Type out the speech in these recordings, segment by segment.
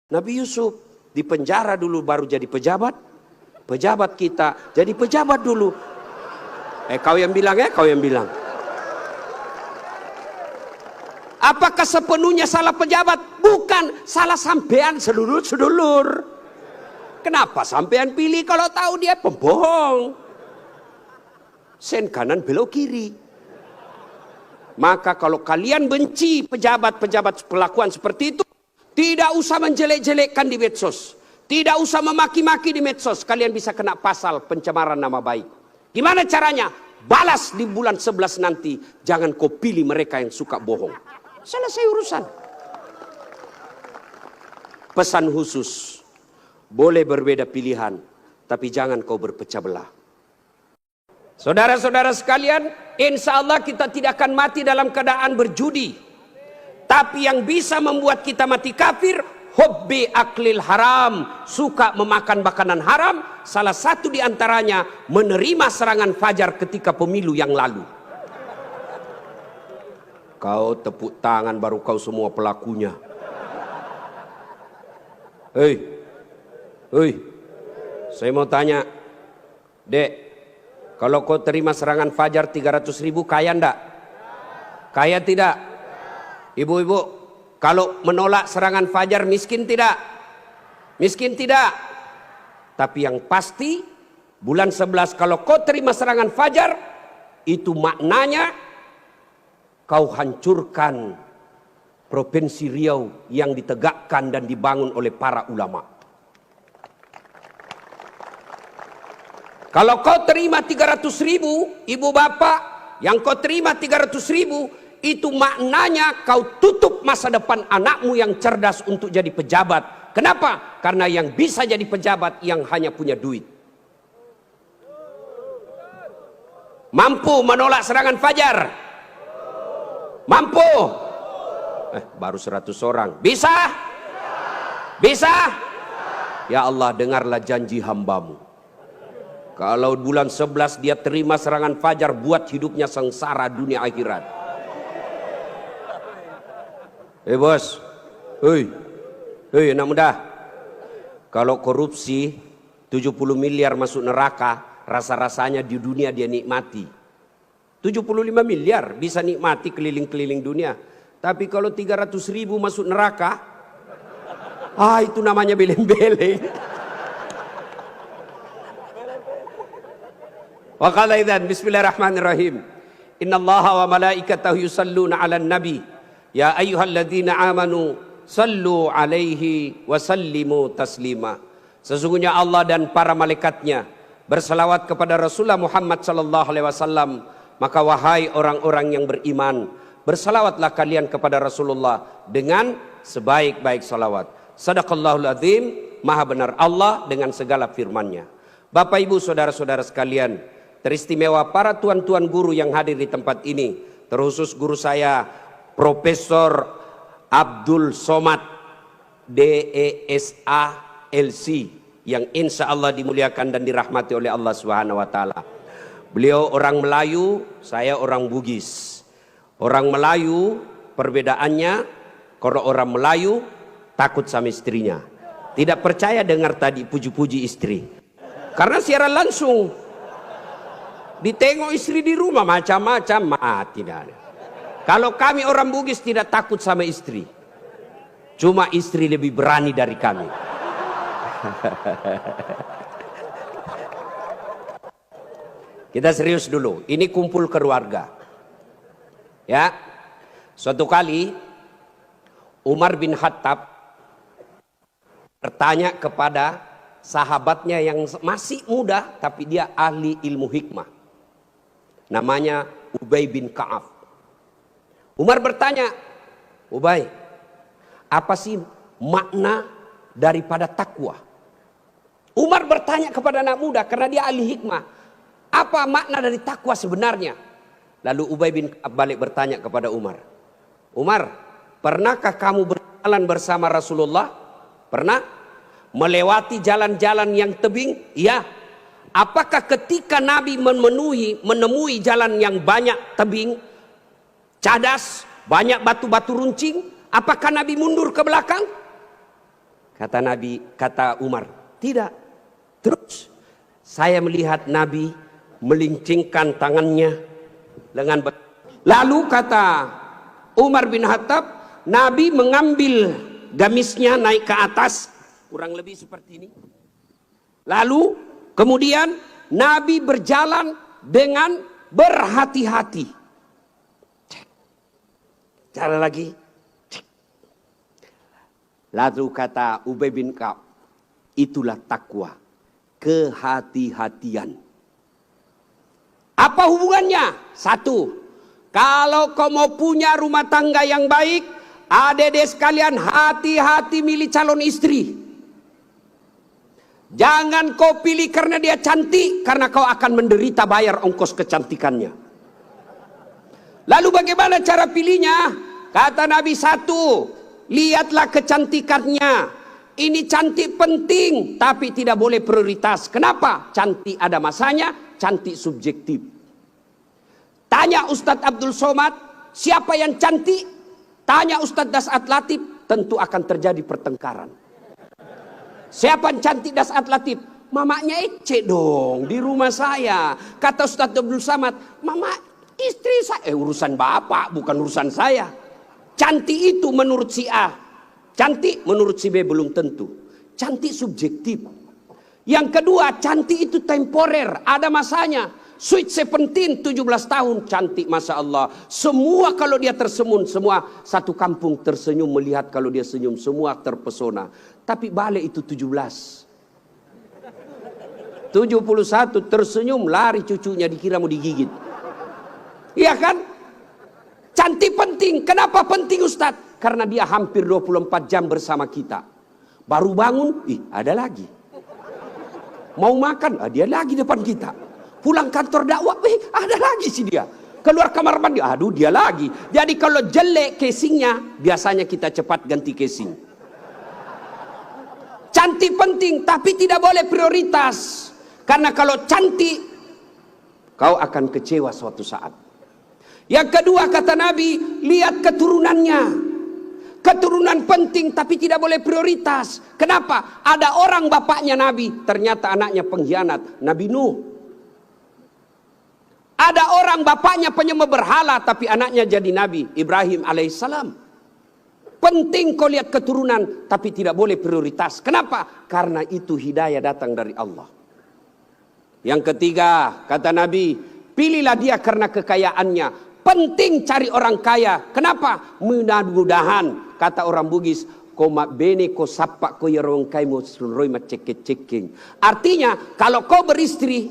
Nabi Yusuf di penjara dulu baru jadi pejabat. Pejabat kita jadi pejabat dulu. Kau yang bilang ya, kau yang bilang. Apakah sepenuhnya salah pejabat? Bukan, salah sampean sedulur-sedulur. Kenapa sampean pilih kalau tahu dia pembohong? Sen kanan belok kiri. Maka kalau kalian benci pejabat-pejabat perlakuan seperti itu, tidak usah menjelek-jelekkan di medsos. Tidak usah memaki-maki di medsos. Kalian bisa kena pasal pencemaran nama baik. Gimana caranya? Balas di bulan 11 nanti. Jangan kau pilih mereka yang suka bohong. Selesai urusan. Pesan khusus. Boleh berbeda pilihan, tapi jangan kau berpecah belah. Saudara-saudara sekalian, insya Allah kita tidak akan mati dalam keadaan berjudi. Tapi yang bisa membuat kita mati kafir, hobbi aklil haram, suka memakan makanan haram. Salah satu di antaranya menerima serangan fajar ketika pemilu yang lalu. Kau tepuk tangan baru kau semua pelakunya. Hei, saya mau tanya, Dek, kalau kau terima serangan fajar 300.000, kaya ndak? Kaya tidak? Ibu-ibu, kalau menolak serangan fajar miskin tidak? Miskin tidak? Tapi yang pasti, bulan 11 kalau kau terima serangan fajar, itu maknanya kau hancurkan Provinsi Riau yang ditegakkan dan dibangun oleh para ulama. Kalau kau terima 300.000, ibu bapak, yang kau terima 300.000, itu maknanya kau tutup masa depan anakmu yang cerdas untuk jadi pejabat. Kenapa? Karena yang bisa jadi pejabat yang hanya punya duit. Mampu menolak serangan fajar? Mampu? Baru 100 orang. Bisa? Bisa? Ya Allah, dengarlah janji hambamu. Kalau bulan 11 dia terima serangan fajar, buat hidupnya sengsara dunia akhirat. Bos, anak muda, kalau korupsi 70 miliar masuk neraka, rasa-rasanya di dunia dia nikmati. 75 miliar bisa nikmati keliling-keliling dunia. Tapi kalau 300.000 masuk neraka, itu namanya beleng-beleng. Wa qala idzan bismillahirrahmanirrahim. Innallaha wa malaikatahu yusalluna 'alan nabi. Ya ayyuhalladzina amanu sallu 'alaihi wa sallimu taslima. Sesungguhnya Allah dan para malaikatnya berselawat kepada Rasulullah Muhammad sallallahu alaihi wasallam. Maka wahai orang-orang yang beriman, bersalawatlah kalian kepada Rasulullah dengan sebaik-baik salawat. Sadaqallahul azim, maha benar Allah dengan segala firman-Nya. Bapak Ibu saudara-saudara sekalian, teristimewa para tuan-tuan guru yang hadir di tempat ini, terkhusus guru saya Profesor Abdul Somad DESA LC yang insya Allah dimuliakan dan dirahmati oleh Allah Subhanahu wa taala. Beliau orang Melayu, saya orang Bugis. Orang Melayu perbedaannya, kalau orang Melayu takut sama istrinya, tidak percaya dengar tadi puji-puji istri, karena siaran langsung. Ditengok istri di rumah macam-macam, tidak ada. Kalau kami orang Bugis tidak takut sama istri, cuma istri lebih berani dari kami. Kita serius dulu, ini kumpul keluarga. Ya, suatu kali Umar bin Khattab bertanya kepada sahabatnya yang masih muda, tapi dia ahli ilmu hikmah. Namanya Ubay bin Ka'ab. Umar bertanya, Ubay, apa sih makna daripada takwa? Umar bertanya kepada anak muda karena dia ahli hikmah. Apa makna dari takwa sebenarnya? Lalu Ubay bin Ka'ab balik bertanya kepada Umar. Umar, pernahkah kamu berjalan bersama Rasulullah? Pernah? Melewati jalan-jalan yang tebing? Ya. Apakah ketika Nabi menemui jalan yang banyak tebing, cadas, banyak batu-batu runcing, apakah Nabi mundur ke belakang? Kata Nabi, kata Umar, tidak. Terus saya melihat Nabi melincingkan tangannya lengan. Lalu kata Umar bin Khattab, Nabi mengambil gamisnya naik ke atas, kurang lebih seperti ini. Lalu kemudian Nabi berjalan dengan berhati-hati. Cara lagi. Lalu kata Ubay bin Ka'ab, itulah takwa, kehati-hatian. Apa hubungannya? Satu, kalau kau mau punya rumah tangga yang baik, adik-adik sekalian, hati-hati milih calon istri. Jangan kau pilih karena dia cantik, karena kau akan menderita bayar ongkos kecantikannya. Lalu bagaimana cara pilihnya? Kata Nabi, satu, lihatlah kecantikannya. Ini cantik penting, tapi tidak boleh prioritas. Kenapa? Cantik ada masanya, cantik subjektif. Tanya Ustadz Abdul Somad, siapa yang cantik? Tanya Ustadz Das'at Latif, tentu akan terjadi pertengkaran. Siapa yang cantik Das'at Latif? Mamanya Ece dong, di rumah saya. Kata Ustadz Abdul Somad, mama istri saya. Urusan bapak, bukan urusan saya. Cantik itu menurut si A, cantik menurut si B belum tentu. Cantik subjektif. Yang kedua, cantik itu temporer, ada masanya. Sweet 17, 17 tahun, cantik Masya Allah. Semua kalau dia tersenyum, semua satu kampung tersenyum melihat kalau dia senyum, semua terpesona. Tapi balik itu 17. 71 tersenyum, lari cucunya dikira mau digigit. Iya kan? Cantik penting. Kenapa penting Ustadz? Karena dia hampir 24 jam bersama kita. Baru bangun, ada lagi. Mau makan, dia lagi depan kita. Pulang kantor dakwah, ada lagi sih dia. Keluar kamar mandi, aduh dia lagi. Jadi kalau jelek casingnya, biasanya kita cepat ganti casing. Cantik penting, tapi tidak boleh prioritas. Karena kalau cantik, kau akan kecewa suatu saat. Yang kedua kata Nabi, lihat keturunannya. Keturunan penting tapi tidak boleh prioritas. Kenapa? Ada orang bapaknya Nabi, ternyata anaknya pengkhianat. Nabi Nuh. Ada orang bapaknya penyembah berhala tapi anaknya jadi Nabi Ibrahim alaihissalam. Penting kau lihat keturunan tapi tidak boleh prioritas. Kenapa? Karena itu hidayah datang dari Allah. Yang ketiga kata Nabi, pilihlah dia karena kekayaannya. Penting cari orang kaya. Kenapa? Mudah-mudahan kata orang Bugis, koma bene ko sapa ko yarong kai mo sunroi macek-ceking. Artinya kalau kau beristri,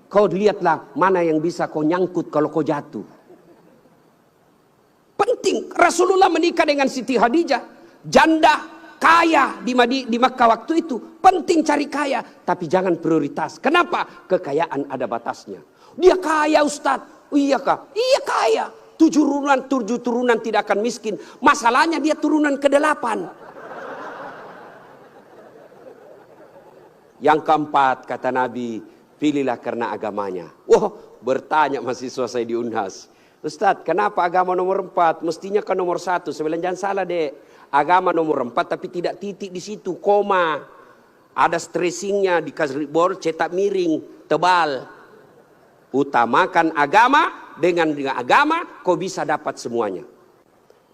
kau lihatlah mana yang bisa kau nyangkut kalau kau jatuh. Penting. Rasulullah menikah dengan Siti Khadijah, janda kaya di Makkah waktu itu. Penting cari kaya, tapi jangan prioritas. Kenapa? Kekayaan ada batasnya. Dia kaya Ustadz. Iya kah? Iya kaya. 7 turunan tidak akan miskin. Masalahnya dia turunan ke-8. Yang keempat kata Nabi, pilihlah karena agamanya. Wah, bertanya mahasiswa saya di Unhas. Ustadz, kenapa agama nomor 4? Mestinya kan nomor 1. Saya bilang jangan salah dek. Agama nomor 4 tapi tidak titik di situ, koma. Ada stressingnya, dikasih board cetak miring, tebal. Utamakan agama, dengan agama kau bisa dapat semuanya.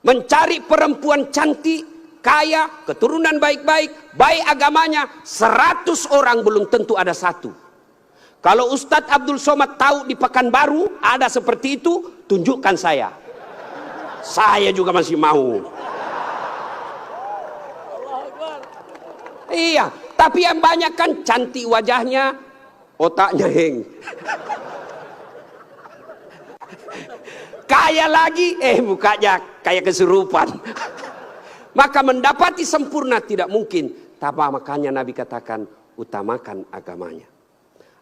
Mencari perempuan cantik, kaya, keturunan baik-baik, baik agamanya, 100 orang belum tentu ada 1. Kalau Ustadz Abdul Somad tahu di Pekanbaru ada seperti itu, tunjukkan saya. Saya juga masih mau. Iya, tapi yang banyak kan cantik wajahnya, otaknya heng. Kaya lagi, mukanya kayak kesurupan. Maka mendapati sempurna tidak mungkin. Tapi makanya Nabi katakan, utamakan agamanya.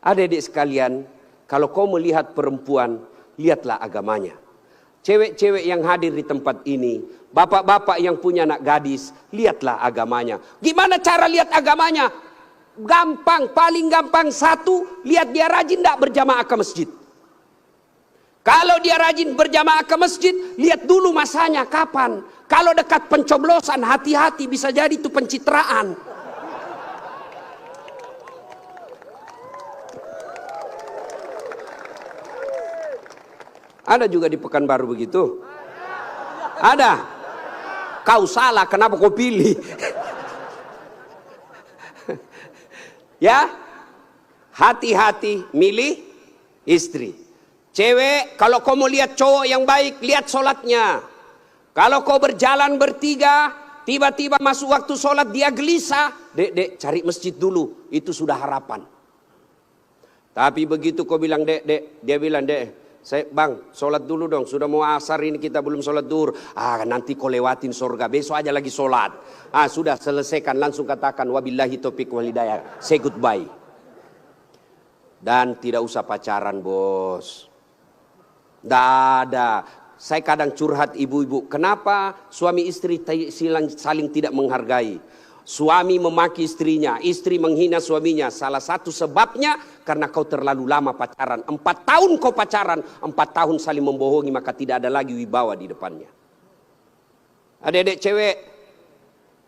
Adik-adik sekalian, kalau kau melihat perempuan, lihatlah agamanya. Cewek-cewek yang hadir di tempat ini, bapak-bapak yang punya anak gadis, lihatlah agamanya. Gimana cara lihat agamanya? Gampang, paling gampang. 1, lihat dia rajin tidak berjamaah ke masjid. Kalau dia rajin berjamaah ke masjid, lihat dulu masanya kapan. Kalau dekat pencoblosan, hati-hati, bisa jadi itu pencitraan. Ada juga di Pekanbaru begitu? Ada? Kau salah, kenapa kau pilih? Ya, hati-hati milih istri. Cewek, kalau kau mau lihat cowok yang baik, lihat sholatnya. Kalau kau berjalan bertiga, tiba-tiba masuk waktu sholat, dia gelisah. Dek, cari masjid dulu. Itu sudah harapan. Tapi begitu kau bilang, dek, dia bilang, dek, bang, sholat dulu dong. Sudah mau asar ini kita belum sholat duhur. Nanti kau lewatin surga. Besok aja lagi sholat. Sudah selesaikan. Langsung katakan, wabillahi taufiq wal hidayah. Say goodbye. Dan tidak usah pacaran, bos. Tidak ada. Saya kadang curhat ibu-ibu. Kenapa suami istri saling tidak menghargai? Suami memaki istrinya, istri menghina suaminya. Salah satu sebabnya karena kau terlalu lama pacaran. 4 tahun kau pacaran, 4 tahun saling membohongi, maka tidak ada lagi wibawa di depannya. Adik-adik cewek,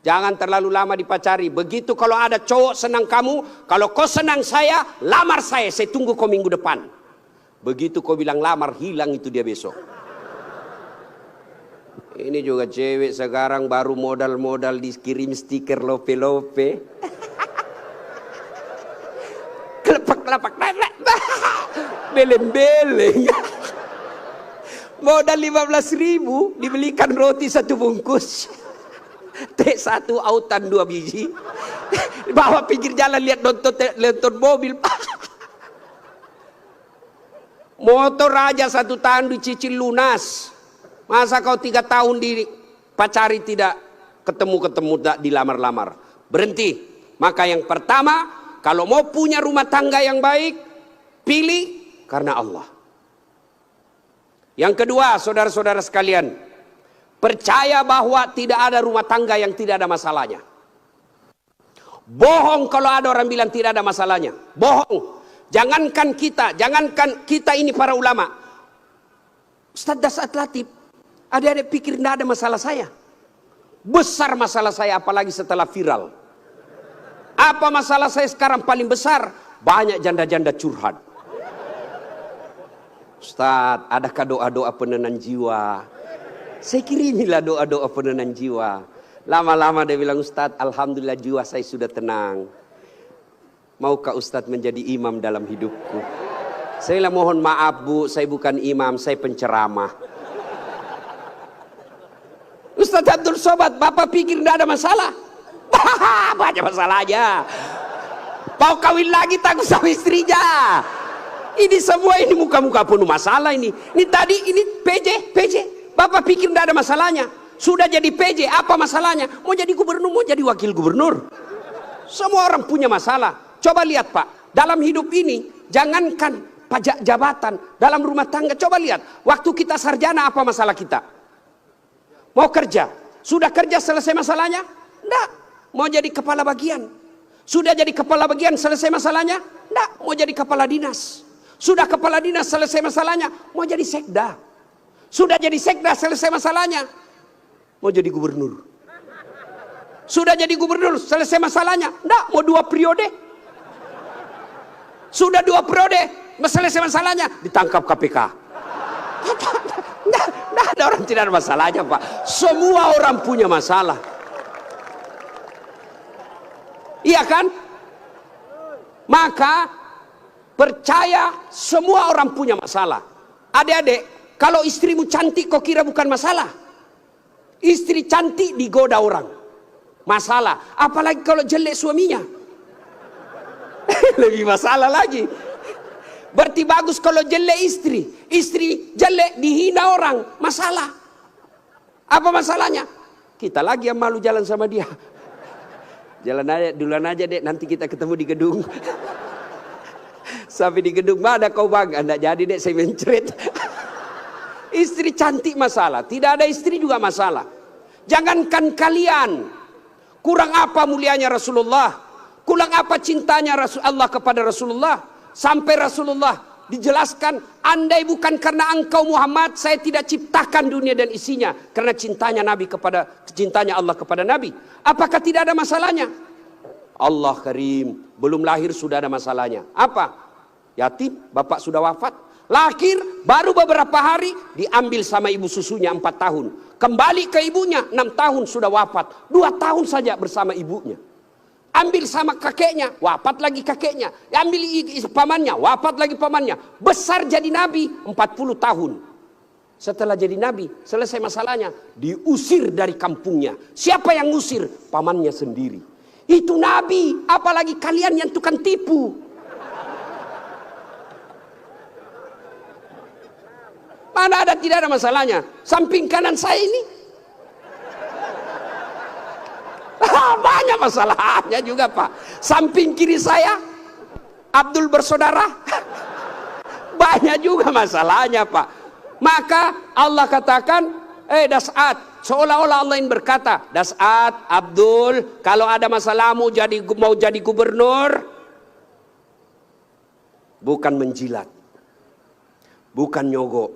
jangan terlalu lama dipacari. Begitu kalau ada cowok senang kamu, kalau kau senang saya, lamar saya tunggu kau minggu depan. Begitu kau bilang lamar, hilang itu dia besok. Ini juga cewek sekarang baru modal-modal dikirim stiker lope-lope. Kelepak-kelepak, beleng-beleng. Modal 15.000, dibelikan roti 1 bungkus. Teh 1 autan 2 biji. Bawa pinggir jalan lihat nonton mobil. Motor aja 1 tahun dicicil lunas. Masa kau 3 tahun dipacari tidak ketemu dilamar-lamar. Berhenti. Maka yang pertama, kalau mau punya rumah tangga yang baik, pilih karena Allah. Yang kedua, saudara-saudara sekalian, percaya bahwa tidak ada rumah tangga yang tidak ada masalahnya. Bohong kalau ada orang bilang tidak ada masalahnya. Bohong. Jangankan kita ini para ulama. Ustaz Dasat Latif, adik-adik pikir tidak ada masalah saya. Besar masalah saya, apalagi setelah viral. Apa masalah saya sekarang paling besar? Banyak janda-janda curhat. Ustaz, adakah doa-doa penenang jiwa? Saya kirimilah doa-doa penenang jiwa. Lama-lama dia bilang, Ustaz, alhamdulillah jiwa saya sudah tenang. Maukah Ustadz menjadi imam dalam hidupku? Saya bilang, mohon maaf bu, saya bukan imam, saya penceramah. Ustadz Abdul Somad, bapak pikir tidak ada masalah? Banyak masalah aja. Mau kawin lagi takut sama istrinya. Ini semua ini muka-muka penuh masalah ini. Ini tadi ini PJ. Bapak pikir tidak ada masalahnya. Sudah jadi PJ, apa masalahnya? Mau jadi gubernur, mau jadi wakil gubernur. Semua orang punya masalah. Coba lihat Pak, dalam hidup ini jangankan pajak jabatan, dalam rumah tangga coba lihat. Waktu kita sarjana apa masalah kita? Mau kerja, sudah kerja selesai masalahnya? Enggak. Mau jadi kepala bagian, sudah jadi kepala bagian selesai masalahnya? Enggak. Mau jadi kepala dinas, sudah kepala dinas selesai masalahnya? Mau jadi sekda, sudah jadi sekda selesai masalahnya? Mau jadi gubernur, sudah jadi gubernur selesai masalahnya? Enggak. Mau 2 periode? Sudah 2 periode, selesai masalahnya, ditangkap KPK. Nggak ada orang tidak ada masalahnya Pak. Semua orang punya masalah. Iya kan? Maka percaya semua orang punya masalah. Adik-adik, kalau istrimu cantik kau kira bukan masalah? Istri cantik digoda orang, masalah. Apalagi kalau jelek suaminya. Lebih masalah lagi. Berarti bagus kalau jelek istri jelek dihina orang, masalah. Apa masalahnya? Kita lagi yang malu jalan sama dia. Jalan aja, duluan aja dek, nanti kita ketemu di gedung. Sampai di gedung, mana kau bang? Nggak jadi dek, saya mencret. Istri cantik masalah, tidak ada istri juga masalah. Jangankan kalian, kurang apa mulianya Rasulullah? Kurang apa cintanya Allah kepada Rasulullah? Sampai Rasulullah Dijelaskan, andai bukan karena engkau Muhammad, saya tidak ciptakan dunia dan isinya. Karena cintanya Allah kepada Nabi. Apakah tidak ada masalahnya? Allah Karim, belum lahir sudah ada masalahnya. Apa? Yatim, bapak sudah wafat. Lahir, baru beberapa hari, diambil sama ibu susunya 4 tahun. Kembali ke ibunya, 6 tahun sudah wafat. 2 tahun saja bersama ibunya. Ambil sama kakeknya, wafat lagi kakeknya. Ambil pamannya, wafat lagi pamannya. Besar jadi nabi 40 tahun. Setelah jadi nabi, selesai masalahnya, diusir dari kampungnya. Siapa yang ngusir? Pamannya sendiri. Itu nabi, apalagi kalian yang tukang tipu. Mana ada, tidak ada masalahnya. Samping kanan saya ini banyak masalahnya juga, Pak. Samping kiri saya Abdul bersaudara banyak juga masalahnya, Pak. Maka Allah katakan, Das'at, seolah-olah Allah yang berkata, Das'at, Abdul, kalau ada masalahmu mau jadi gubernur, bukan menjilat, bukan nyogok,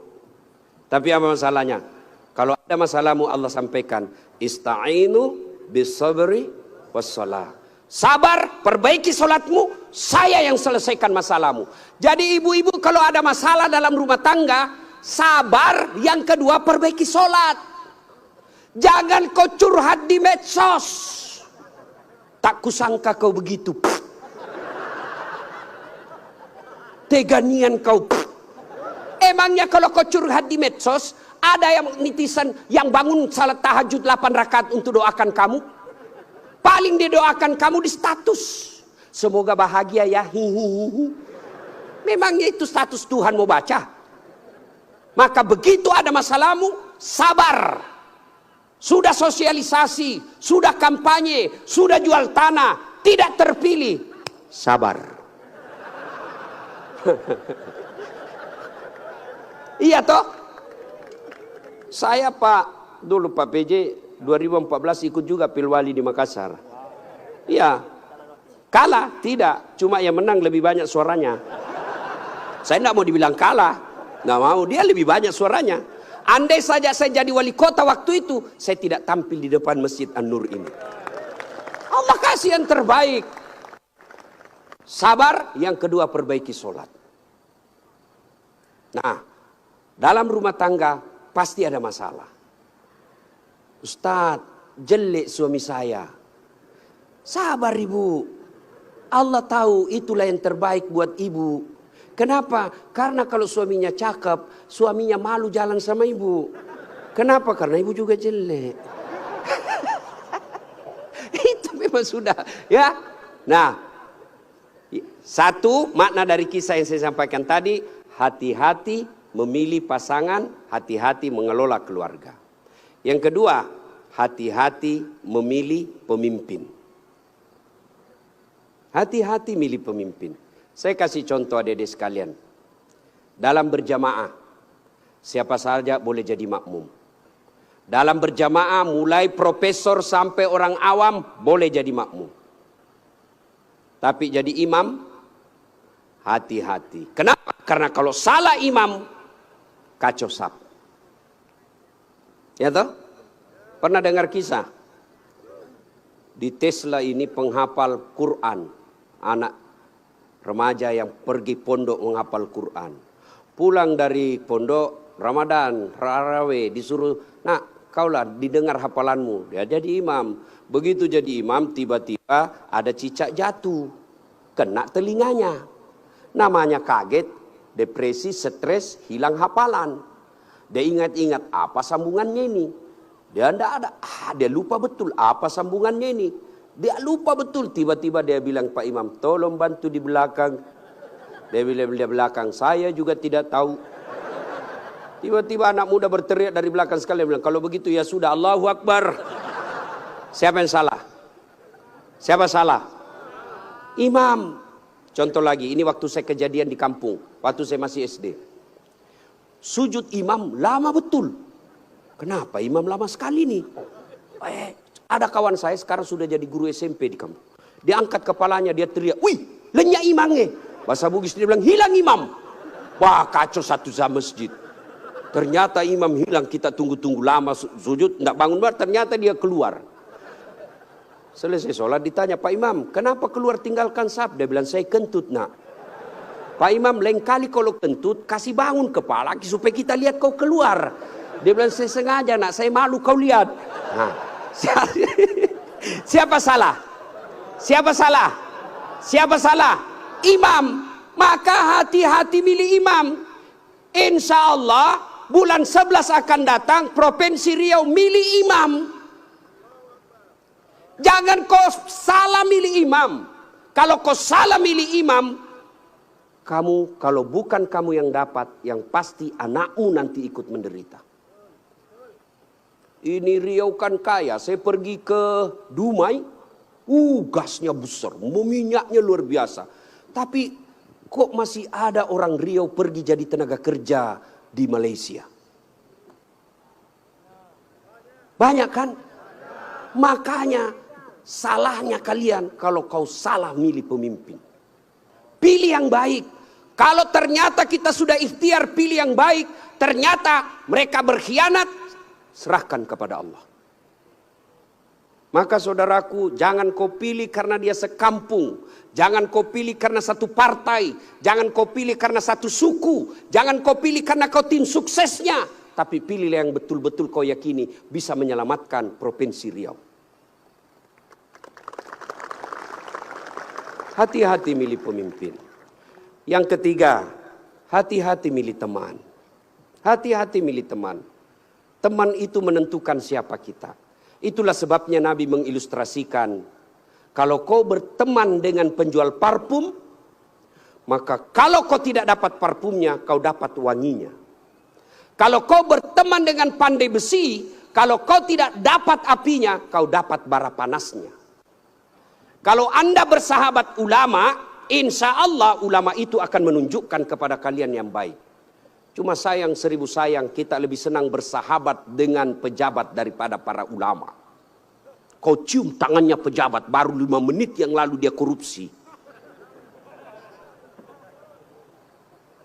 tapi apa masalahnya? Kalau ada masalahmu, Allah sampaikan, ista'inu bisabri wassalah. Sabar, perbaiki solatmu, saya yang selesaikan masalahmu. Jadi ibu-ibu kalau ada masalah dalam rumah tangga, sabar. Yang kedua, perbaiki solat. Jangan kau curhat di medsos. Tak kusangka kau begitu. Teganian kau. Emangnya kalau kau curhat di medsos, ada yang netizen yang bangun salat tahajud 8 rakaat untuk doakan kamu? Paling dia doakan kamu di status. Semoga bahagia ya. Hihihi. Memangnya itu status Tuhan mau baca? Maka begitu ada masalahmu, sabar. Sudah sosialisasi, sudah kampanye, sudah jual tanah, tidak terpilih. Sabar. Iya toh? Saya dulu Pak PJ 2014 ikut juga Pilwali di Makassar. Iya. Kalah? Tidak. Cuma yang menang lebih banyak suaranya. Saya tidak mau dibilang kalah. Nggak mau. Dia lebih banyak suaranya. Andai saja saya jadi wali kota waktu itu, saya tidak tampil di depan Masjid An-Nur ini. Allah kasih yang terbaik. Sabar. Yang kedua, perbaiki sholat. Nah, dalam rumah tangga pasti ada masalah. Ustadz, jelek suami saya. Sabar ibu. Allah tahu itulah yang terbaik buat ibu. Kenapa? Karena kalau suaminya cakep, suaminya malu jalan sama ibu. Kenapa? Karena ibu juga jelek. Itu memang sudah, ya. Nah, satu makna dari kisah yang saya sampaikan tadi, hati-hati memilih pasangan, hati-hati mengelola keluarga. Yang kedua, hati-hati memilih pemimpin. Hati-hati milih pemimpin. Saya kasih contoh adik-adik sekalian. Dalam berjamaah, siapa saja boleh jadi makmum. Dalam berjamaah, mulai profesor sampai orang awam boleh jadi makmum. Tapi jadi imam, hati-hati. Kenapa? Karena kalau salah imam, kacau sap. Ya toh? Pernah dengar kisah? Di Tesla ini penghafal Quran. Anak remaja yang pergi pondok menghafal Quran. Pulang dari pondok, Ramadan, Tarawih, disuruh, nak, kaulah didengar hafalanmu. Dia jadi imam. Begitu jadi imam, tiba-tiba ada cicak jatuh. Kena telinganya. Namanya kaget, depresi, stres, hilang hafalan. Dia ingat-ingat apa sambungannya ini. Dia tidak ada. Dia lupa betul apa sambungannya ini. Dia lupa betul. Tiba-tiba dia bilang, Pak Imam, tolong bantu di belakang. Dia bilang di belakang, saya juga tidak tahu. Tiba-tiba anak muda berteriak dari belakang sekali. Dia bilang, kalau begitu ya sudah, Allahu Akbar. Siapa yang salah? Siapa salah? Imam. Contoh lagi, ini waktu saya kejadian di kampung. Waktu saya masih SD. Sujud imam lama betul. Kenapa imam lama sekali nih? Ada kawan saya sekarang sudah jadi guru SMP di kampung. Dia angkat kepalanya, dia teriak, wih, lenyap imamnya. Bahasa Bugis dia bilang, hilang imam. Wah, kacau satu jam masjid. Ternyata imam hilang, kita tunggu-tunggu lama sujud, tidak bangun, ternyata dia keluar. Selesai sholat ditanya, Pak Imam, kenapa keluar tinggalkan saf? Dia bilang, saya kentut nak. Pak Imam, lain kali kalau kentut, kasih bangun kepala supaya kita lihat kau keluar. Dia bilang, saya sengaja nak, saya malu kau lihat. Nah, siapa salah? Siapa salah? Siapa salah? Imam. Maka hati-hati milih imam. Insya Allah bulan 11 akan datang, Provinsi Riau milih imam. Jangan kau salah milih imam. Kalau kau salah milih imam, kamu, kalau bukan kamu yang dapat, yang pasti anakmu nanti ikut menderita. Ini Riau kan kaya. Saya pergi ke Dumai, gasnya besar, minyaknya luar biasa. Tapi kok masih ada orang Riau pergi jadi tenaga kerja di Malaysia? Banyak kan? Makanya salahnya kalian kalau kau salah milih pemimpin. Pilih yang baik. Kalau ternyata kita sudah ikhtiar pilih yang baik, ternyata mereka berkhianat, serahkan kepada Allah. Maka saudaraku, jangan kau pilih karena dia sekampung. Jangan kau pilih karena satu partai. Jangan kau pilih karena satu suku. Jangan kau pilih karena kau tim suksesnya. Tapi pilihlah yang betul-betul kau yakini bisa menyelamatkan Provinsi Riau. Hati-hati milih pemimpin. Yang ketiga, hati-hati milih teman. Hati-hati milih teman. Teman itu menentukan siapa kita. Itulah sebabnya Nabi mengilustrasikan, kalau kau berteman dengan penjual parfum, maka kalau kau tidak dapat parfumnya, kau dapat wanginya. Kalau kau berteman dengan pandai besi, kalau kau tidak dapat apinya, kau dapat bara panasnya. Kalau Anda bersahabat ulama, insya Allah ulama itu akan menunjukkan kepada kalian yang baik. Cuma sayang 1000 sayang, kita lebih senang bersahabat dengan pejabat daripada para ulama. Kau cium tangannya pejabat, baru 5 menit yang lalu dia korupsi.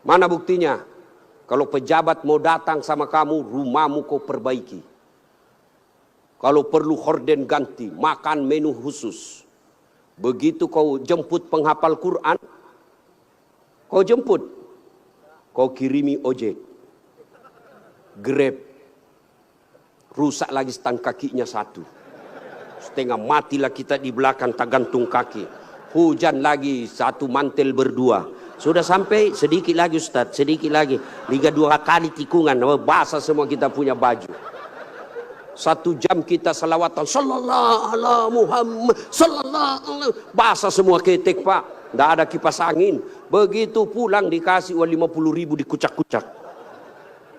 Mana buktinya? Kalau pejabat mau datang sama kamu, rumahmu kau perbaiki. Kalau perlu horden ganti, makan menu khusus. Begitu kau jemput penghafal Quran, kau jemput, kau kirimi ojek, Grab, rusak lagi stang kakinya satu, setengah matilah kita di belakang tak gantung kaki, hujan lagi satu mantel berdua, sudah sampai sedikit lagi Ustaz, sedikit lagi, 2 kali tikungan, basah semua kita punya baju. 1 jam kita salawatan, sallallahu ala Muhammad, sallallahu ala, basah semua ketek Pak. Tidak ada kipas angin. Begitu pulang dikasih uang 50.000 dikucak-kucak.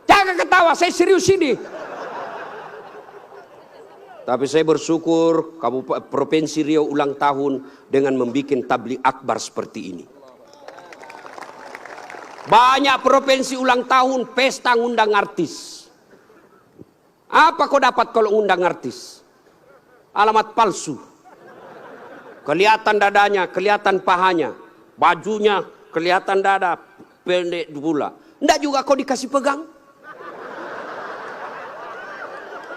Jangan ketawa, saya serius ini. Tapi saya bersyukur Provinsi Riau ulang tahun dengan membuat tabligh akbar seperti ini. Banyak provinsi ulang tahun pesta ngundang artis. Apa kau dapat kalau ngundang artis? Alamat palsu. Kelihatan dadanya, kelihatan pahanya, bajunya kelihatan dada, pendek pula. Enggak juga kau dikasih pegang.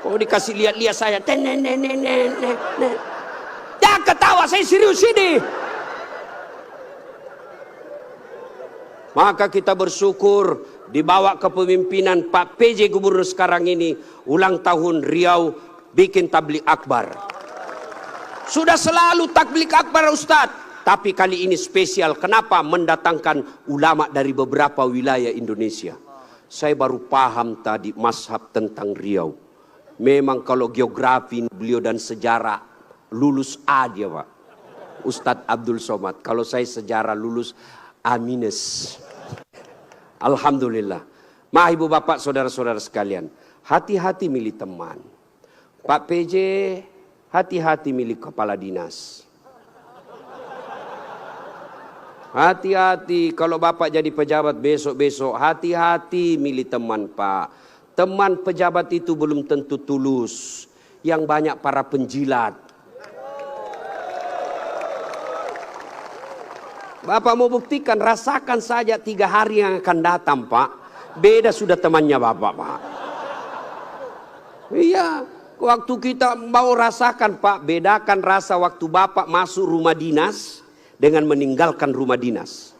Kau dikasih lihat-lihat saya. Jangan ketawa, saya serius ini. Maka kita bersyukur dibawa kepemimpinan Pak PJ Gubernur sekarang ini, ulang tahun Riau bikin tabligh akbar. Sudah selalu tabligh akbar Ustadz, tapi kali ini spesial. Kenapa? Mendatangkan ulama dari beberapa wilayah Indonesia. Saya baru paham tadi mazhab tentang Riau. Memang kalau geografi beliau dan sejarah lulus A dia Pak, Ustadz Abdul Somad. Kalau saya sejarah lulus A-. Alhamdulillah. Mah ibu bapak saudara-saudara sekalian, hati-hati milih teman. Pak PJ, hati-hati milih kepala dinas. Hati-hati kalau bapak jadi pejabat besok-besok, hati-hati milih teman Pak. Teman pejabat itu belum tentu tulus. Yang banyak para penjilat. Bapak mau buktikan, rasakan saja 3 hari yang akan datang, Pak. Beda sudah temannya Bapak, Pak. Iya, waktu kita mau rasakan, Pak, bedakan rasa waktu Bapak masuk rumah dinas dengan meninggalkan rumah dinas.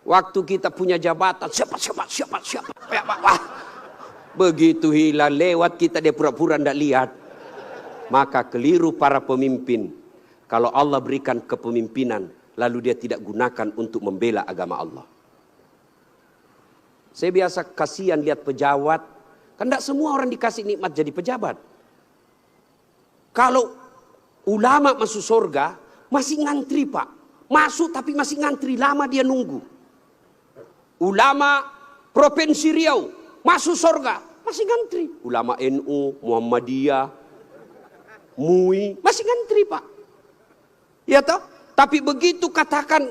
Waktu kita punya jabatan, siapa. Wah, begitu hilang lewat kita dia pura-pura tidak lihat. Maka keliru para pemimpin. Kalau Allah berikan kepemimpinan, lalu dia tidak gunakan untuk membela agama Allah. Saya biasa kasihan lihat pejabat. Kan tidak semua orang dikasih nikmat jadi pejabat. Kalau ulama masuk surga, masih ngantri, Pak. Masuk tapi masih ngantri, lama dia nunggu. Ulama Provinsi Riau, masuk surga, masih ngantri. Ulama NU, Muhammadiyah, MUI, masih ngantri, Pak. Ya toh? Tapi begitu katakan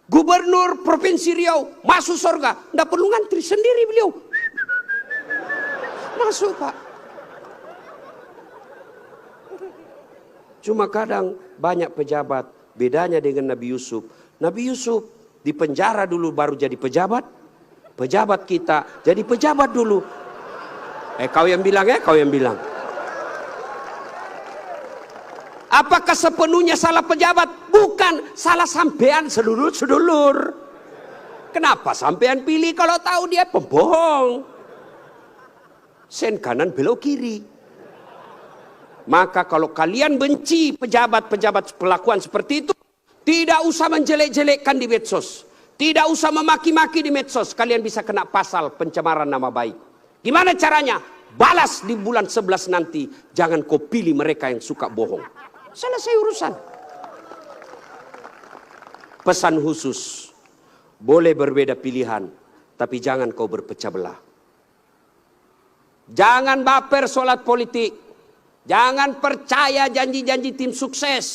Gubernur Provinsi Riau masuk surga, tidak perlu ngantri, sendiri beliau masuk, Pak. Cuma kadang banyak pejabat, bedanya dengan Nabi Yusuf. Nabi Yusuf di penjara dulu baru jadi pejabat. Pejabat kita jadi pejabat dulu. Kau yang bilang kau yang bilang. Apakah sepenuhnya salah pejabat? Bukan, salah sampean sedulur-sedulur. Kenapa sampean pilih kalau tahu dia pembohong? Sen kanan belok kiri. Maka kalau kalian benci pejabat-pejabat perlakuan seperti itu, tidak usah menjelek-jelekkan di medsos. Tidak usah memaki-maki di medsos. Kalian bisa kena pasal pencemaran nama baik. Gimana caranya? Balas di bulan 11 nanti. Jangan kau pilih mereka yang suka bohong. Selesai urusan. Pesan khusus. Boleh berbeda pilihan, tapi jangan kau berpecah belah. Jangan baper solat politik. Jangan percaya janji-janji tim sukses.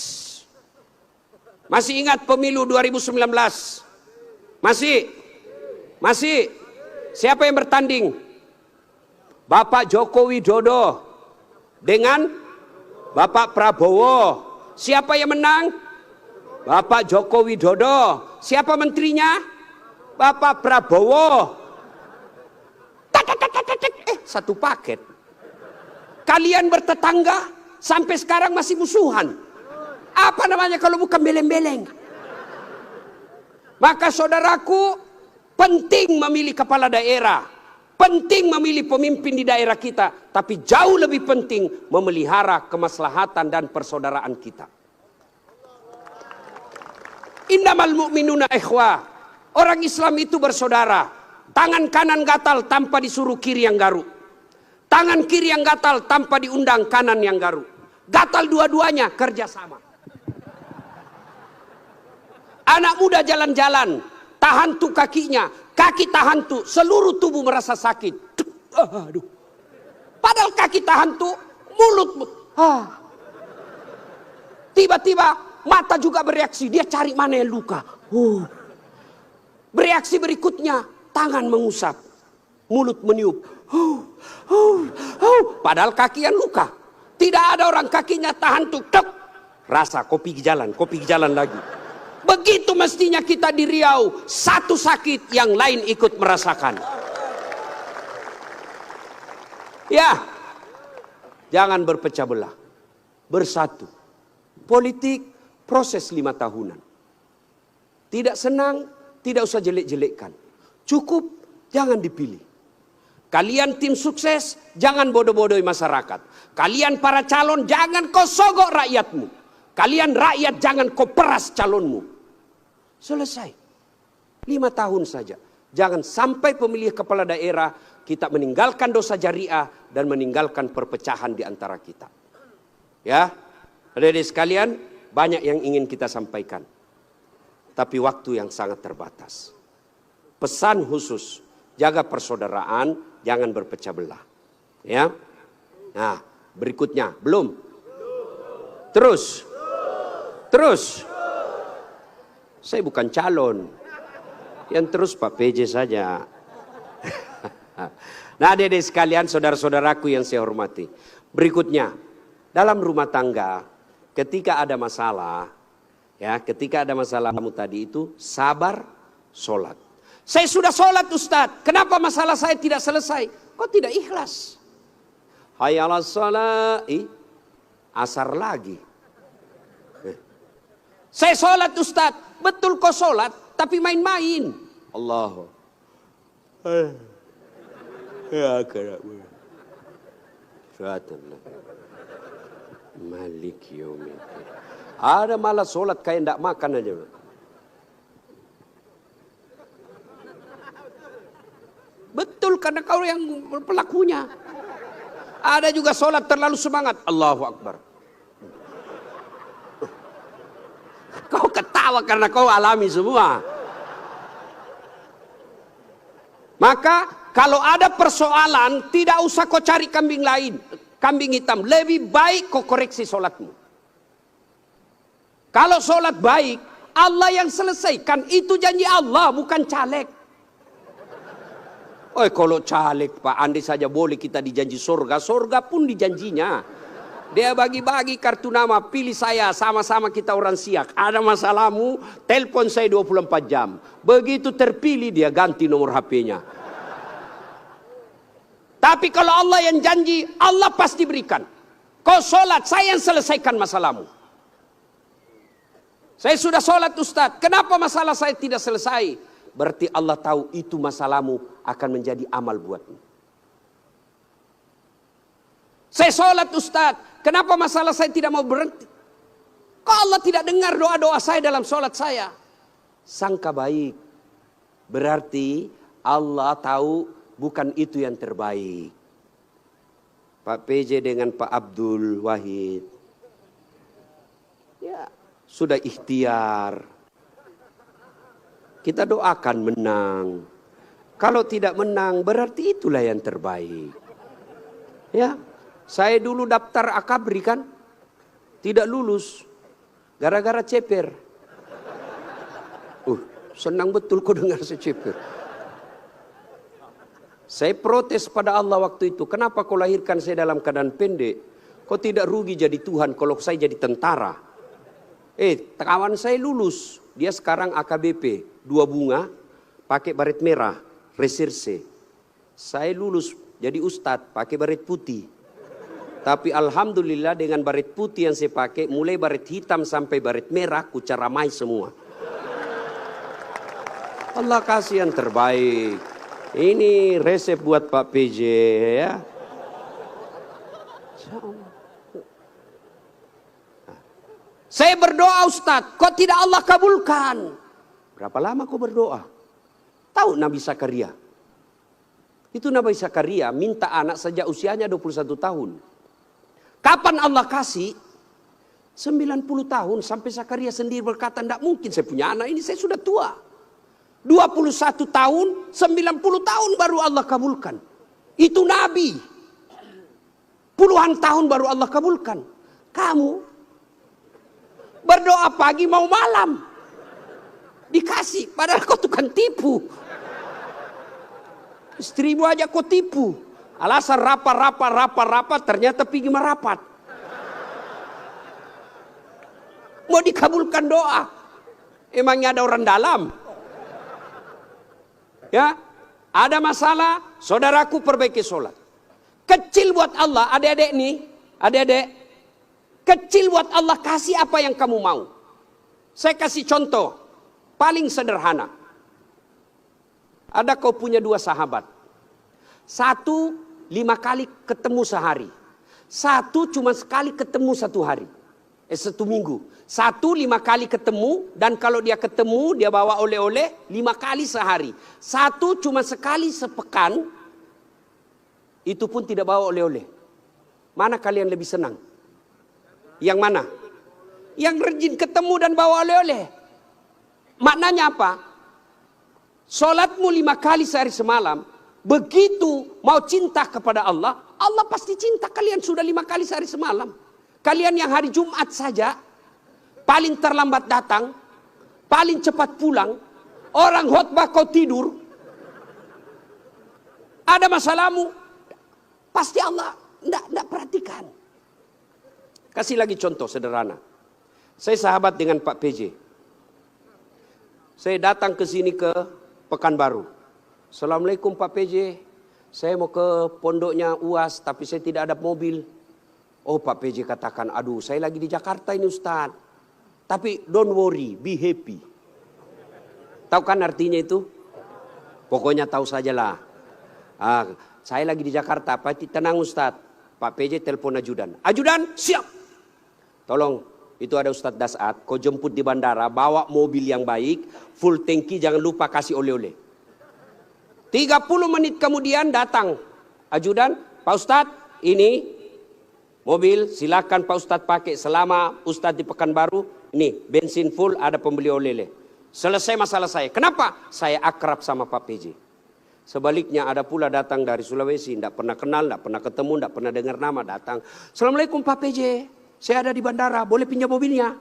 Masih ingat pemilu 2019? Masih. Siapa yang bertanding? Bapak Joko Widodo dengan Bapak Prabowo. Siapa yang menang? Bapak Joko Widodo. Siapa menterinya? Bapak Prabowo. Satu paket. Kalian bertetangga sampai sekarang masih musuhan. Apa namanya kalau bukan beleng-beleng? Maka saudaraku, penting memilih kepala daerah. Penting memilih pemimpin di daerah kita. Tapi jauh lebih penting memelihara kemaslahatan dan persaudaraan kita. Innamal mu'minuna ikhwah. Orang Islam itu bersaudara. Tangan kanan gatal tanpa disuruh kiri yang garuk. Tangan kiri yang gatal tanpa diundang kanan yang garuk. Gatal dua-duanya kerjasama. Anak muda jalan-jalan, tahan tuh kakinya, kaki tahan tuh, seluruh tubuh merasa sakit. Aduh. Padahal kaki tahan tuh, mulut. Tiba-tiba mata juga bereaksi, dia cari mana yang luka. Bereaksi berikutnya, tangan mengusap, mulut meniup. Padahal kaki yang luka. Tidak ada orang kakinya tahan tuh, rasa kopi jalan lagi. Begitu mestinya kita di Riau, satu sakit yang lain ikut merasakan. Ya, jangan berpecah belah, bersatu. Politik proses 5 tahunan. Tidak senang, tidak usah jelek-jelekkan. Cukup, jangan dipilih. Kalian tim sukses, jangan bodoh-bodohi masyarakat. Kalian para calon, jangan kau sogok rakyatmu. Kalian rakyat, jangan kau peras calonmu. Selesai. 5 tahun saja. Jangan sampai pemilih kepala daerah kita meninggalkan dosa jariah dan meninggalkan perpecahan di antara kita. Ya, adik-adik sekalian, banyak yang ingin kita sampaikan. Tapi waktu yang sangat terbatas. Pesan khusus, jaga persaudaraan, jangan berpecah belah. Ya. Nah, berikutnya, belum. Terus. Saya bukan calon. Yang terus Pak PJ saja. Nah, adik-adik sekalian, saudara-saudaraku yang saya hormati. Berikutnya, dalam rumah tangga, ketika ada masalah, Ya, ketika ada masalahmu tadi itu sabar, sholat. Saya sudah sholat Ustadz, kenapa masalah saya tidak selesai? Kok tidak ikhlas? Hayya 'alas shalah, asar lagi. Saya sholat Ustadz, betul kok sholat, tapi main-main. Allah. Ya kerabu. Suatullah. Malik yaumiddin. Ada malah sholat kayak tidak makan aja. Betul, karena kau yang pelakunya. Ada juga sholat terlalu semangat. Allahu Akbar. Kau ketawa karena kau alami semua. Maka kalau ada persoalan, tidak usah kau cari kambing lain, kambing hitam. Lebih baik kau koreksi sholatmu. Kalau sholat baik, Allah yang selesaikan. Itu janji Allah, bukan caleg. Oh, kalau caleg Pak, andai saja boleh kita dijanji surga. Surga pun dijanjinya. Dia bagi-bagi kartu nama, pilih saya, sama-sama kita orang Siak. Ada masalahmu, telepon saya 24 jam. Begitu terpilih dia ganti nomor HP-nya. Tapi kalau Allah yang janji, Allah pasti berikan. Kau sholat, saya yang selesaikan masalahmu. Saya sudah sholat Ustadz, kenapa masalah saya tidak selesai? Berarti Allah tahu itu masalahmu akan menjadi amal buatmu. Saya sholat Ustadz, kenapa masalah saya tidak mau berhenti? Kok Allah tidak dengar doa-doa saya dalam sholat saya? Sangka baik. Berarti Allah tahu bukan itu yang terbaik. Pak PJ dengan Pak Abdul Wahid. Ya, sudah ikhtiar. Kita doakan menang. Kalau tidak menang berarti itulah yang terbaik. Ya, saya dulu daftar akabri kan, tidak lulus gara-gara ceper. Senang betul kau dengar saya ceper. Saya protes pada Allah waktu itu. Kenapa kau lahirkan saya dalam keadaan pendek? Kau tidak rugi jadi Tuhan kalau saya jadi tentara. Kawan saya lulus. Dia sekarang AKBP. 2 bunga. Pakai baret merah. Reserse. Saya lulus jadi ustadz. Pakai baret putih. Tapi alhamdulillah dengan baret putih yang saya pakai. Mulai baret hitam sampai baret merah. Ku caramai semua. Allah kasih yang terbaik. Ini resep buat Pak PJ ya. Saya berdoa Ustadz, kok tidak Allah kabulkan? Berapa lama kau berdoa? Tahu Nabi Zakaria? Itu Nabi Zakaria minta anak sejak usianya 21 tahun. Kapan Allah kasih? 90 tahun sampai Zakaria sendiri berkata, tidak mungkin saya punya anak ini, saya sudah tua. 21 tahun, 90 tahun baru Allah kabulkan. Itu Nabi. Puluhan tahun baru Allah kabulkan. Kamu berdoa pagi mau malam. Dikasih, padahal kau tukang tipu. Istrimu aja kau tipu. Alasan rapat, ternyata pergi merapat. Mau dikabulkan doa. Emangnya ada orang dalam? Ya, ada masalah, saudaraku perbaiki sholat. Kecil buat Allah, adik-adik nih, adik-adik. Kecil buat Allah, kasih apa yang kamu mau. Saya kasih contoh, paling sederhana. Ada kau punya 2 sahabat. 1 5 kali ketemu sehari. 1 cuma sekali ketemu 1 hari. 1 minggu. 1 5 kali ketemu, dan kalau dia ketemu dia bawa oleh-oleh 5 kali sehari. 1 cuma sekali sepekan, itu pun tidak bawa oleh-oleh. Mana kalian lebih senang? Yang mana? Yang rajin ketemu dan bawa oleh-oleh. Maknanya apa? Solatmu 5 kali sehari semalam, begitu mau cinta kepada Allah, Allah pasti cinta kalian sudah 5 kali sehari semalam. Kalian yang hari Jumat saja paling terlambat datang, paling cepat pulang, orang khotbah kau tidur. Ada masalahmu, pasti Allah tidak perhatikan. Kasih lagi contoh sederhana. Saya sahabat dengan Pak PJ. Saya datang ke sini ke Pekanbaru. Assalamualaikum Pak PJ. Saya mau ke pondoknya UAS tapi saya tidak ada mobil. Oh Pak PJ katakan, aduh saya lagi di Jakarta ini Ustaz. Tapi don't worry, be happy. Tahu kan artinya itu? Pokoknya tahu sajalah. Saya lagi di Jakarta, Pak tenang Ustaz. Pak PJ telepon ajudan. Ajudan siap. Tolong. Itu ada Ustadz Dasat, kau jemput di bandara, bawa mobil yang baik, full tangki, jangan lupa kasih oleh-oleh. 30 menit kemudian datang ajudan, Pak Ustadz ini mobil silakan Pak Ustadz pakai selama Ustadz di Pekanbaru, ini bensin full ada pembeli oleh-oleh. Selesai masalah saya, kenapa? Saya akrab sama Pak PJ. Sebaliknya ada pula datang dari Sulawesi, tidak pernah kenal, tidak pernah ketemu, tidak pernah dengar nama, datang. Assalamualaikum Pak PJ. Saya ada di bandara, boleh pinjam mobilnya?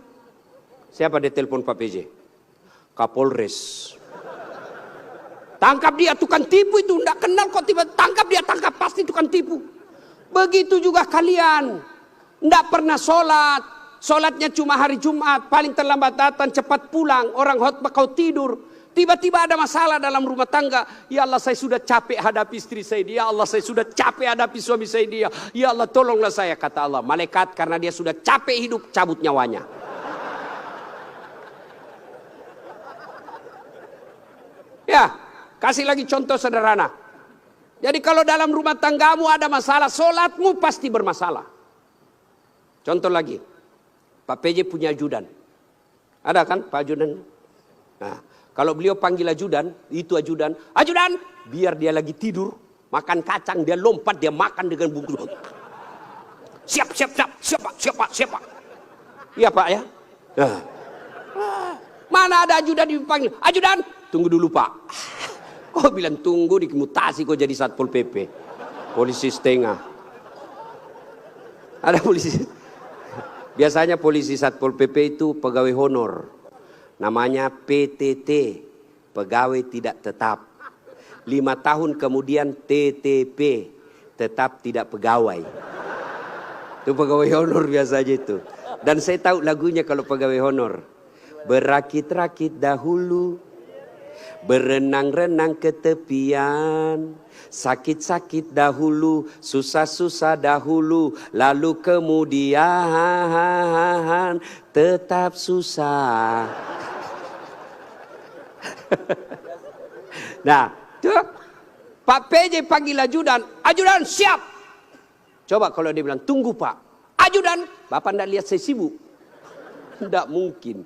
Siapa dia telepon Pak PJ? Kapolres. Tangkap dia, tukang tipu itu. Tidak kenal kok tiba tangkap dia, tangkap. Pasti tukang tipu. Begitu juga kalian. Tidak pernah sholat. Sholatnya cuma hari Jumat. Paling terlambat datang, cepat pulang. Orang khotbah kau tidur. Tiba-tiba ada masalah dalam rumah tangga. Ya Allah saya sudah capek hadapi istri saya. Ya Allah saya sudah capek hadapi suami saya dia. Ya Allah tolonglah saya. Kata Allah malaikat karena dia sudah capek hidup cabut nyawanya. Ya kasih lagi contoh sederhana. Jadi kalau dalam rumah tanggamu ada masalah, sholatmu pasti bermasalah. Contoh lagi. Pak PJ punya ajudan. Ada kan Pak ajudan? Nah. Kalau beliau panggil ajudan, itu ajudan, ajudan, biar dia lagi tidur, makan kacang, dia lompat, dia makan dengan bungkus. Siap, siap, siap, siap, Pak, siap, Pak, siap, Pak. Iya, Pak, ya. Mana ada ajudan dipanggil, ajudan, tunggu dulu, Pak. Kok bilang tunggu, dimutasi kok jadi Satpol PP. Polisi setengah. Ada polisi. Biasanya polisi Satpol PP itu pegawai honor. Namanya PTT, pegawai tidak tetap. 5 tahun kemudian TTP, tetap tidak pegawai. Itu pegawai honor biasanya itu. Dan saya tahu lagunya kalau pegawai honor. Berakit-rakit dahulu, berenang-renang ke tepian. Sakit-sakit dahulu, susah-susah dahulu, lalu kemudian tetap susah. Nah, tuh Pak PJ panggil ajudan, ajudan siap. Coba kalau dia bilang tunggu Pak, ajudan, Bapak tidak lihat saya sibuk. Tidak mungkin.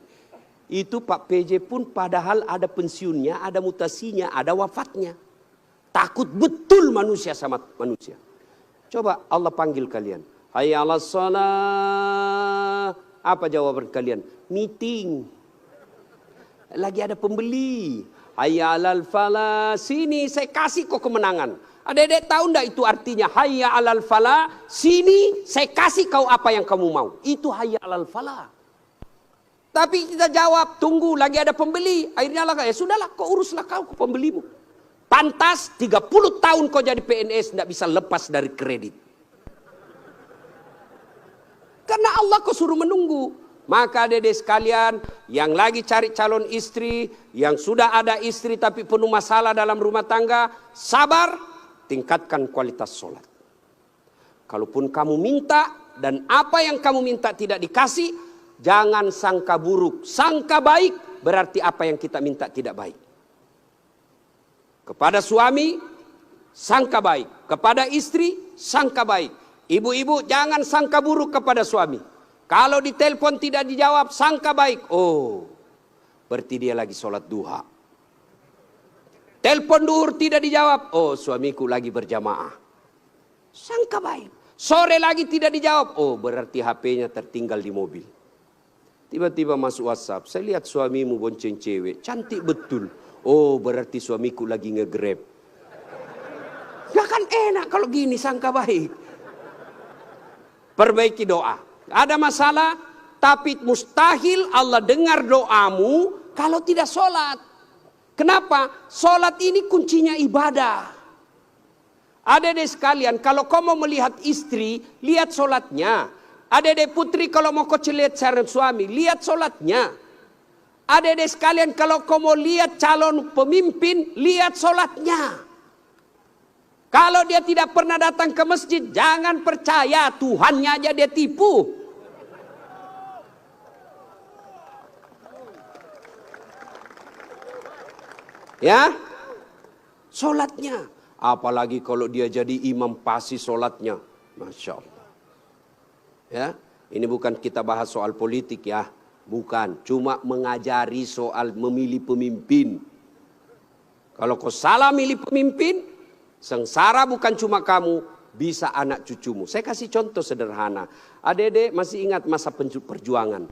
Itu Pak PJ pun padahal ada pensiunnya, ada mutasinya, ada wafatnya. Takut betul manusia sama manusia. Coba Allah panggil kalian. Hayya 'alas shalah. Apa jawaban kalian? Meeting. Lagi ada pembeli. Hayya 'alal falah. Sini saya kasih kau kemenangan. Adik-adik tahu enggak itu artinya? Hayya 'alal falah. Sini saya kasih kau apa yang kamu mau. Itu hayya 'alal falah. Tapi kita jawab, tunggu lagi ada pembeli. Akhirnya lah, ya sudahlah kau uruslah kau pembelimu. Pantas 30 tahun kau jadi PNS tidak bisa lepas dari kredit. Karena Allah kau suruh menunggu. Maka adik-adik sekalian yang lagi cari calon istri, yang sudah ada istri tapi penuh masalah dalam rumah tangga, sabar, tingkatkan kualitas sholat. Kalaupun kamu minta dan apa yang kamu minta tidak dikasih, jangan sangka buruk, sangka baik berarti apa yang kita minta tidak baik. Kepada suami, sangka baik. Kepada istri, sangka baik. Ibu-ibu jangan sangka buruk kepada suami. Kalau ditelepon tidak dijawab, sangka baik. Oh, berarti dia lagi sholat duha. Telepon duhur tidak dijawab. Oh, suamiku lagi berjamaah. Sangka baik. Sore lagi tidak dijawab. Oh, berarti HP-nya tertinggal di mobil. Tiba-tiba masuk WhatsApp. Saya lihat suamimu bonceng cewek. Cantik betul. Oh, berarti suamiku lagi nge-grab. Gak kan enak kalau gini sangka baik. Perbaiki doa. Ada masalah, tapi mustahil Allah dengar doamu kalau tidak sholat. Kenapa? Sholat ini kuncinya ibadah. Adik-adik sekalian, kalau kau mau melihat istri, lihat sholatnya. Adik-adik putri kalau mau kau lihat calon suami, lihat sholatnya. Adik-adik sekalian kalau kau mau lihat calon pemimpin, lihat sholatnya. Kalau dia tidak pernah datang ke masjid, jangan percaya, Tuhannya aja dia tipu. Ya, sholatnya. Apalagi kalau dia jadi imam pasti sholatnya. Masya Allah. Ya, ini bukan kita bahas soal politik ya. Bukan, cuma mengajari soal memilih pemimpin. Kalau kau salah milih pemimpin, sengsara bukan cuma kamu, bisa anak cucumu. Saya kasih contoh sederhana. Adik-adik masih ingat masa perjuangan.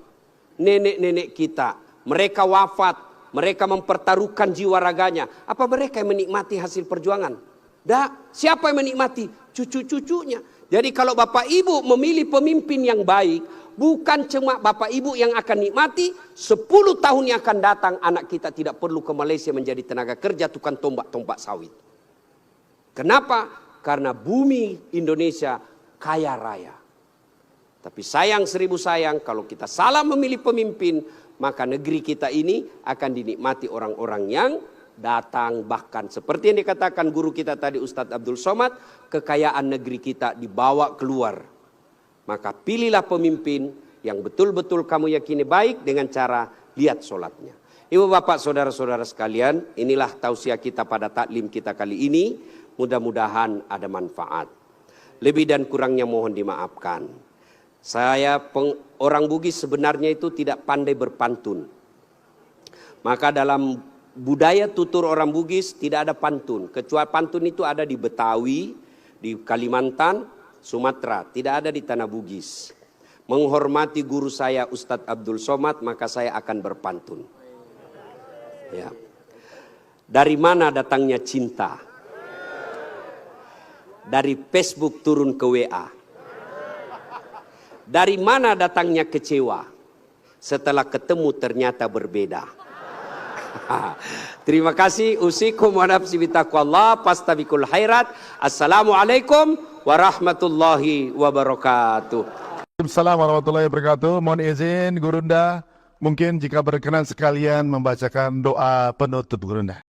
Nenek-nenek kita, mereka wafat, mereka mempertaruhkan jiwa raganya. Apa mereka yang menikmati hasil perjuangan? Dah, siapa yang menikmati? Cucu-cucunya. Jadi kalau bapak ibu memilih pemimpin yang baik, bukan cuma bapak ibu yang akan nikmati, 10 tahun yang akan datang anak kita tidak perlu ke Malaysia menjadi tenaga kerja tukang tombak-tombak sawit. Kenapa? Karena bumi Indonesia kaya raya. Tapi sayang 1000 sayang, kalau kita salah memilih pemimpin, maka negeri kita ini akan dinikmati orang-orang yang datang. Bahkan seperti yang dikatakan guru kita tadi Ustadz Abdul Somad, kekayaan negeri kita dibawa keluar. Maka pilihlah pemimpin yang betul-betul kamu yakini baik dengan cara lihat sholatnya. Ibu bapak saudara-saudara sekalian, inilah tausiah kita pada taklim kita kali ini. Mudah-mudahan ada manfaat. Lebih dan kurangnya mohon dimaafkan. Saya orang Bugis sebenarnya itu tidak pandai berpantun. Maka dalam budaya tutur orang Bugis tidak ada pantun. Kecuali pantun itu ada di Betawi, di Kalimantan, Sumatera. Tidak ada di tanah Bugis. Menghormati guru saya Ustadz Abdul Somad, maka saya akan berpantun. Ya. Dari mana datangnya cinta? Dari Facebook turun ke WA. Dari mana datangnya kecewa? Setelah ketemu ternyata berbeda. Terima kasih. Usikum wa nafsi bitaqwallah fastabiqul khairat. Assalamualaikum warahmatullahi wabarakatuh. Assalamualaikum warahmatullahi wabarakatuh. Mohon izin Gurunda, mungkin jika berkenan sekalian membacakan doa penutup Gurunda.